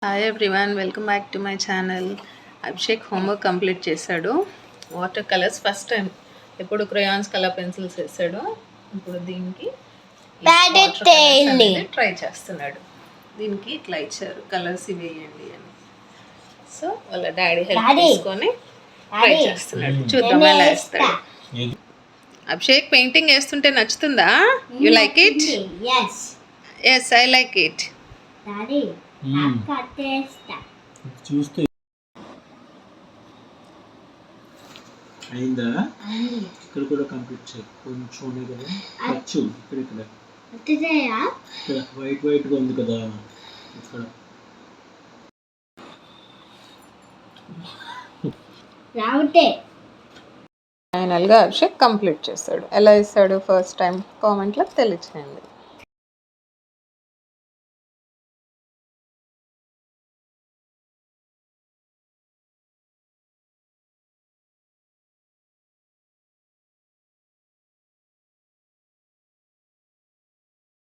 Hi everyone, welcome back to my channel. Abhishek homework complete చేశాడు. Water colours first time, ఎప్పుడు crayons colour pencils వేసాడు. ఇప్పుడు దీనికి try చేస్తున్నాడు. దీనికి ఇట్లా ఇచ్చారు, కలర్స్ వేయండి అని. సో వాళ్ళ డాడీ హెల్ప్ తీసుకొని ట్రై చేస్తున్నాడు. చూద్దాం ఎలా వేస్తాడు. అభిషేక్ పెయింటింగ్ వేస్తుంటే నచ్చుతుందా? You like it? Yes, I like it. చూస్తే అయిందా? ఇక్కడ కూడా కంప్లీట్ చేయి. కొంచెం కదా ఖర్చు ఇక్కడ వైట్ వైట్గా ఉంది కదా ఇక్కడ. ఫైనల్గా అభిషేక్ కంప్లీట్ చేశాడు. ఎలా వేసాడు ఫస్ట్ టైం కామెంట్లో తెలియచేయండి.